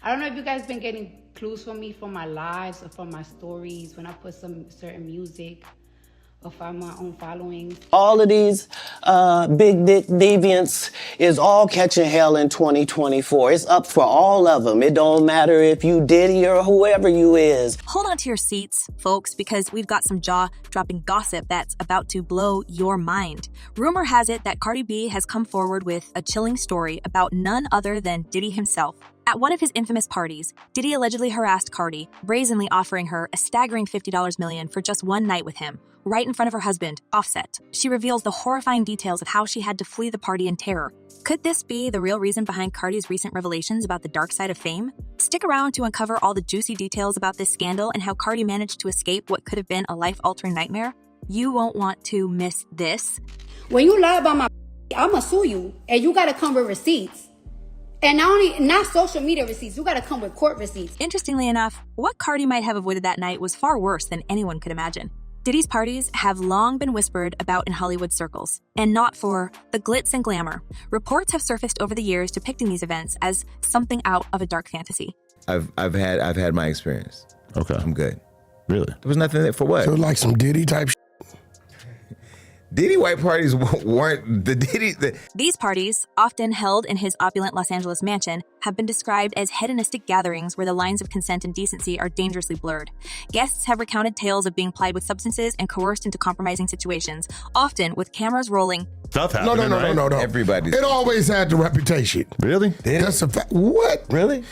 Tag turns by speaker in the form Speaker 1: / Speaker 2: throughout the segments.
Speaker 1: I don't know if you guys been getting clues from me from my lives or from my stories when I put some certain music or find my own following.
Speaker 2: All of these big dick deviants is all catching hell in 2024. It's up for all of them. It don't matter if you Diddy or whoever you is.
Speaker 3: Hold on to your seats, folks, because we've got some jaw-dropping gossip that's about to blow your mind. Rumor has it that Cardi B has come forward with a chilling story about none other than Diddy himself. At one of his infamous parties, Diddy allegedly harassed Cardi, brazenly offering her a staggering $50 million for just one night with him, right in front of her husband, Offset. She reveals the horrifying details of how she had to flee the party in terror. Could this be the real reason behind Cardi's recent revelations about the dark side of fame? Stick around to uncover all the juicy details about this scandal and how Cardi managed to escape what could have been a life-altering nightmare. You won't want to miss this.
Speaker 1: When you lie about my I'ma sue you, and you gotta come with receipts. And not social media receipts, you gotta come with court receipts.
Speaker 3: Interestingly enough, what Cardi might have avoided that night was far worse than anyone could imagine. Diddy's parties have long been whispered about in Hollywood circles, and not for the glitz and glamour. Reports have surfaced over the years depicting these events as something out of a dark fantasy.
Speaker 4: I've had my experience.
Speaker 5: Okay.
Speaker 4: I'm good.
Speaker 5: Really?
Speaker 4: There was nothing there for what?
Speaker 6: So like some Diddy type shit.
Speaker 4: Diddy white parties weren't the Diddy.
Speaker 3: These parties, often held in his opulent Los Angeles mansion, have been described as hedonistic gatherings where the lines of consent and decency are dangerously blurred. Guests have recounted tales of being plied with substances and coerced into compromising situations, often with cameras rolling.
Speaker 5: Stuff happening,
Speaker 6: No.
Speaker 4: Everybody's.
Speaker 6: It always had the reputation.
Speaker 5: Really?
Speaker 6: That's a fact. What?
Speaker 4: Really?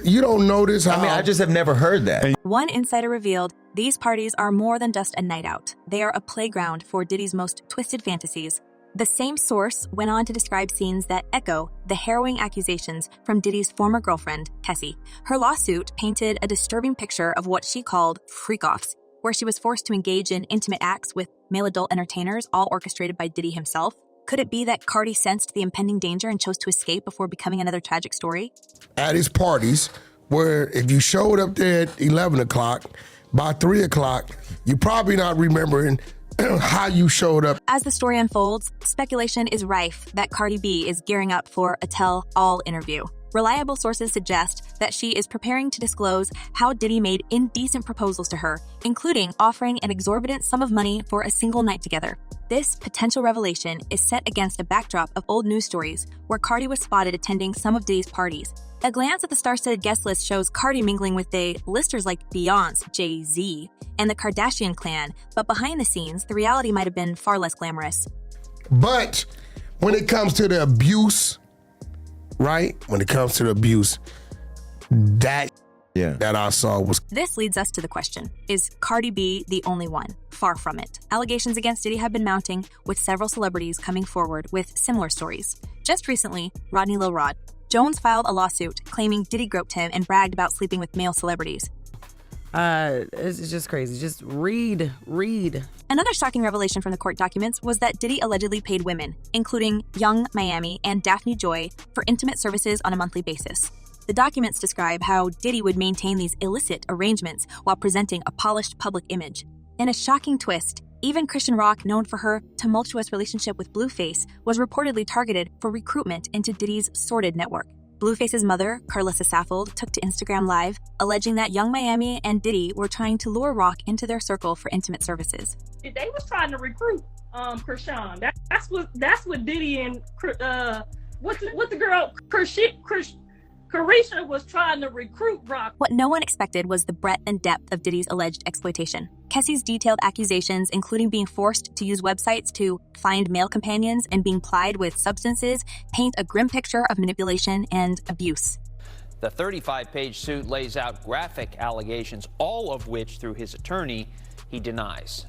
Speaker 6: You don't notice how...
Speaker 4: I mean, I just have never heard that.
Speaker 3: One insider revealed these parties are more than just a night out. They are a playground for Diddy's most twisted fantasies. The same source went on to describe scenes that echo the harrowing accusations from Diddy's former girlfriend, Tessie. Her lawsuit painted a disturbing picture of what she called freak-offs, where she was forced to engage in intimate acts with male adult entertainers, all orchestrated by Diddy himself. Could it be that Cardi sensed the impending danger and chose to escape before becoming another tragic story?
Speaker 6: At his parties, where if you showed up there at 11 o'clock, by 3 o'clock, you're probably not remembering how you showed up.
Speaker 3: As the story unfolds, speculation is rife that Cardi B is gearing up for a tell-all interview. Reliable sources suggest that she is preparing to disclose how Diddy made indecent proposals to her, including offering an exorbitant sum of money for a single night together. This potential revelation is set against a backdrop of old news stories where Cardi was spotted attending some of Diddy's parties. A glance at the star-studded guest list shows Cardi mingling with listers like Beyonce, Jay-Z, and the Kardashian clan, but behind the scenes, the reality might have been far less glamorous.
Speaker 6: But when it comes to the abuse, right? When it comes to the abuse, that I saw was...
Speaker 3: This leads us to the question, is Cardi B the only one? Far from it. Allegations against Diddy have been mounting, with several celebrities coming forward with similar stories. Just recently, Rodney Lil Rod Jones filed a lawsuit claiming Diddy groped him and bragged about sleeping with male celebrities.
Speaker 7: It's just crazy. Just read.
Speaker 3: Another shocking revelation from the court documents was that Diddy allegedly paid women, including Young Miami and Daphne Joy, for intimate services on a monthly basis. The documents describe how Diddy would maintain these illicit arrangements while presenting a polished public image. In a shocking twist, even Christian Rock, known for her tumultuous relationship with Blueface, was reportedly targeted for recruitment into Diddy's sordid network. Blueface's mother, Carlissa Saffold, took to Instagram Live, alleging that Young Miami and Diddy were trying to lure Rock into their circle for intimate services.
Speaker 8: They was trying to recruit Krishan. That's what Diddy and what the girl Carisha was trying to recruit Rock.
Speaker 3: What no one expected was the breadth and depth of Diddy's alleged exploitation. Kessie's detailed accusations, including being forced to use websites to find male companions and being plied with substances, paint a grim picture of manipulation and abuse.
Speaker 9: The 35-page suit lays out graphic allegations, all of which, through his attorney, he denies.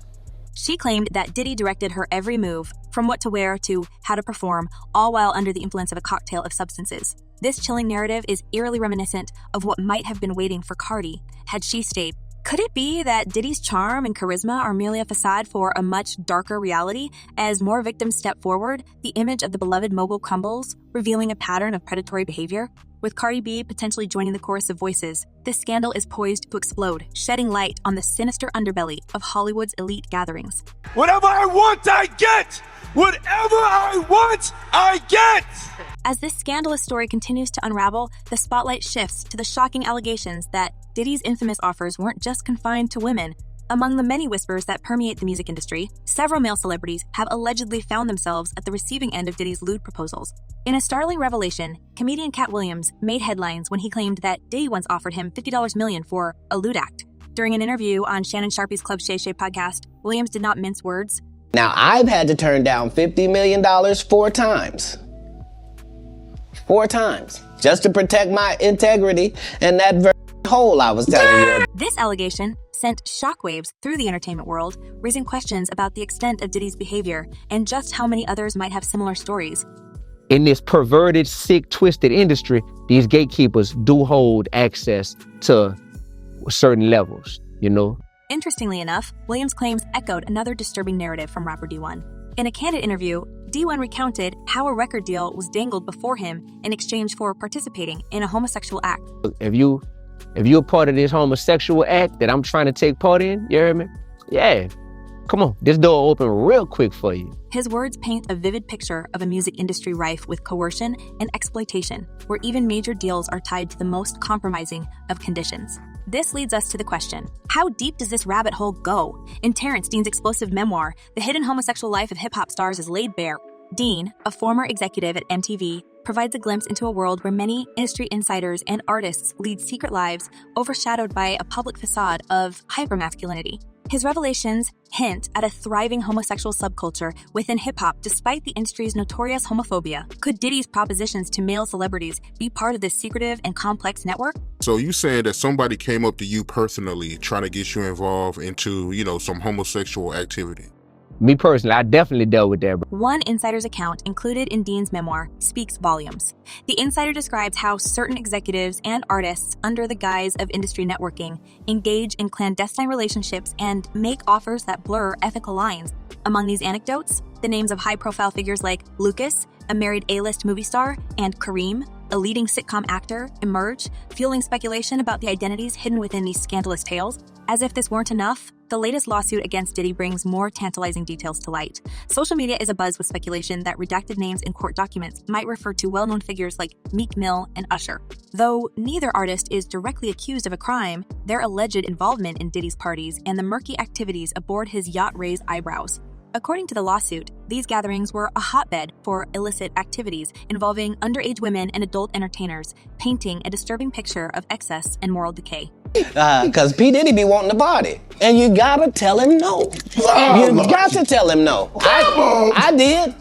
Speaker 3: She claimed that Diddy directed her every move, from what to wear to how to perform, all while under the influence of a cocktail of substances. This chilling narrative is eerily reminiscent of what might have been waiting for Cardi had she stayed. Could it be that Diddy's charm and charisma are merely a facade for a much darker reality? As more victims step forward, the image of the beloved mogul crumbles, revealing a pattern of predatory behavior. With Cardi B potentially joining the chorus of voices, this scandal is poised to explode, shedding light on the sinister underbelly of Hollywood's elite gatherings.
Speaker 10: Whatever I want, I get! Whatever I want, I get!
Speaker 3: As this scandalous story continues to unravel, the spotlight shifts to the shocking allegations that Diddy's infamous offers weren't just confined to women. Among the many whispers that permeate the music industry, several male celebrities have allegedly found themselves at the receiving end of Diddy's lewd proposals. In a startling revelation, comedian Cat Williams made headlines when he claimed that Diddy once offered him $50 million for a lewd act. During an interview on Shannon Sharpie's Club Shay Shay podcast, Williams did not mince words.
Speaker 2: Now, I've had to turn down $50 million 4 times. 4 times. Just to protect my integrity and that hole I was telling you.
Speaker 3: This allegation sent shockwaves through the entertainment world, raising questions about the extent of Diddy's behavior and just how many others might have similar stories.
Speaker 5: In this perverted, sick, twisted industry, these gatekeepers do hold access to certain levels, you know?
Speaker 3: Interestingly enough, Williams' claims echoed another disturbing narrative from rapper D1. In a candid interview, D1 recounted how a record deal was dangled before him in exchange for participating in a homosexual act.
Speaker 5: If you're a part of this homosexual act that I'm trying to take part in, you hear me? Yeah, come on, this door open real quick for you.
Speaker 3: His words paint a vivid picture of a music industry rife with coercion and exploitation, where even major deals are tied to the most compromising of conditions. This leads us to the question, how deep does this rabbit hole go? In Terrence Dean's explosive memoir, The Hidden Homosexual Life of Hip-Hop Stars is laid bare. Dean, a former executive at MTV, provides a glimpse into a world where many industry insiders and artists lead secret lives overshadowed by a public facade of hypermasculinity. His revelations hint at a thriving homosexual subculture within hip-hop despite the industry's notorious homophobia. Could Diddy's propositions to male celebrities be part of this secretive and complex network?
Speaker 10: So you saying that somebody came up to you personally trying to get you involved into, some homosexual activity?
Speaker 5: Me personally, I definitely dealt with that.
Speaker 3: One insider's account included in Dean's memoir speaks volumes. The insider describes how certain executives and artists, under the guise of industry networking, engage in clandestine relationships and make offers that blur ethical lines. Among these anecdotes, the names of high-profile figures like Lucas, a married A-list movie star, and Kareem, a leading sitcom actor, emerge, fueling speculation about the identities hidden within these scandalous tales. As if this weren't enough, the latest lawsuit against Diddy brings more tantalizing details to light. Social media is abuzz with speculation that redacted names in court documents might refer to well-known figures like Meek Mill and Usher. Though neither artist is directly accused of a crime, their alleged involvement in Diddy's parties and the murky activities aboard his yacht raise eyebrows. According to the lawsuit, these gatherings were a hotbed for illicit activities involving underage women and adult entertainers, painting a disturbing picture of excess and moral decay.
Speaker 2: Because P. Diddy be wanting to party. And you gotta tell him no. You got to tell him no. I did.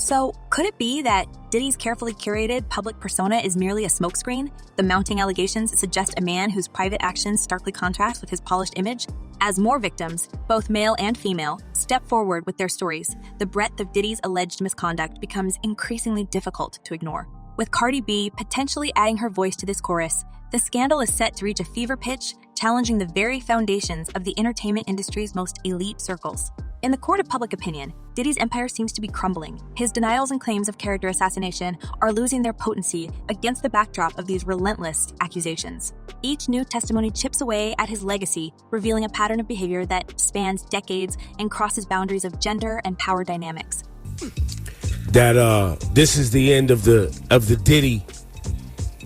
Speaker 3: So, could it be that Diddy's carefully curated public persona is merely a smokescreen? The mounting allegations suggest a man whose private actions starkly contrast with his polished image? As more victims, both male and female, step forward with their stories, the breadth of Diddy's alleged misconduct becomes increasingly difficult to ignore. With Cardi B potentially adding her voice to this chorus, the scandal is set to reach a fever pitch, challenging the very foundations of the entertainment industry's most elite circles. In the court of public opinion, Diddy's empire seems to be crumbling. His denials and claims of character assassination are losing their potency against the backdrop of these relentless accusations. Each new testimony chips away at his legacy, revealing a pattern of behavior that spans decades and crosses boundaries of gender and power dynamics.
Speaker 11: That this is the end of the Diddy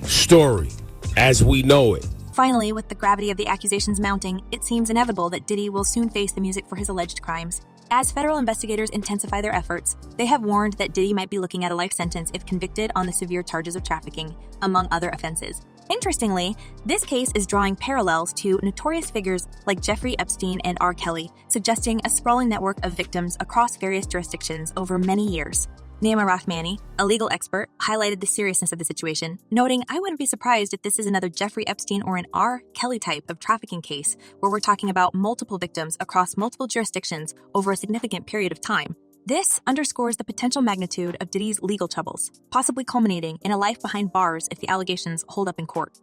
Speaker 11: story as we know it.
Speaker 3: Finally, with the gravity of the accusations mounting, it seems inevitable that Diddy will soon face the music for his alleged crimes. As federal investigators intensify their efforts, they have warned that Diddy might be looking at a life sentence if convicted on the severe charges of trafficking, among other offenses. Interestingly, this case is drawing parallels to notorious figures like Jeffrey Epstein and R. Kelly, suggesting a sprawling network of victims across various jurisdictions over many years. Naima Rahmani, a legal expert, highlighted the seriousness of the situation, noting, "I wouldn't be surprised if this is another Jeffrey Epstein or an R. Kelly type of trafficking case, where we're talking about multiple victims across multiple jurisdictions over a significant period of time." This underscores the potential magnitude of Diddy's legal troubles, possibly culminating in a life behind bars if the allegations hold up in court.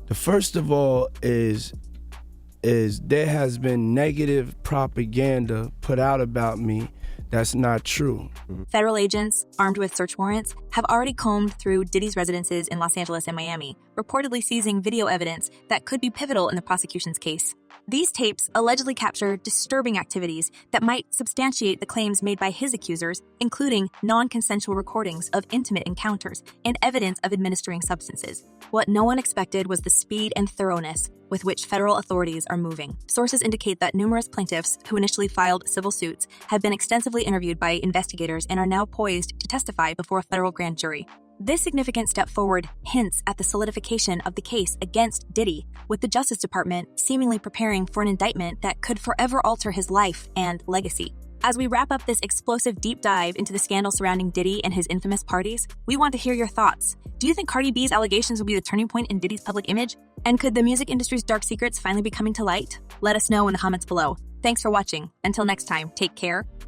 Speaker 11: The first of all is there has been negative propaganda put out about me that's not true.
Speaker 3: Federal agents, armed with search warrants, have already combed through Diddy's residences in Los Angeles and Miami, reportedly seizing video evidence that could be pivotal in the prosecution's case. These tapes allegedly capture disturbing activities that might substantiate the claims made by his accusers, including non-consensual recordings of intimate encounters and evidence of administering substances. What no one expected was the speed and thoroughness with which federal authorities are moving. Sources indicate that numerous plaintiffs who initially filed civil suits have been extensively interviewed by investigators and are now poised to testify before a federal grand jury. This significant step forward hints at the solidification of the case against Diddy, with the Justice Department seemingly preparing for an indictment that could forever alter his life and legacy. As we wrap up this explosive deep dive into the scandal surrounding Diddy and his infamous parties, we want to hear your thoughts. Do you think Cardi B's allegations will be the turning point in Diddy's public image? And could the music industry's dark secrets finally be coming to light? Let us know in the comments below. Thanks for watching. Until next time, take care.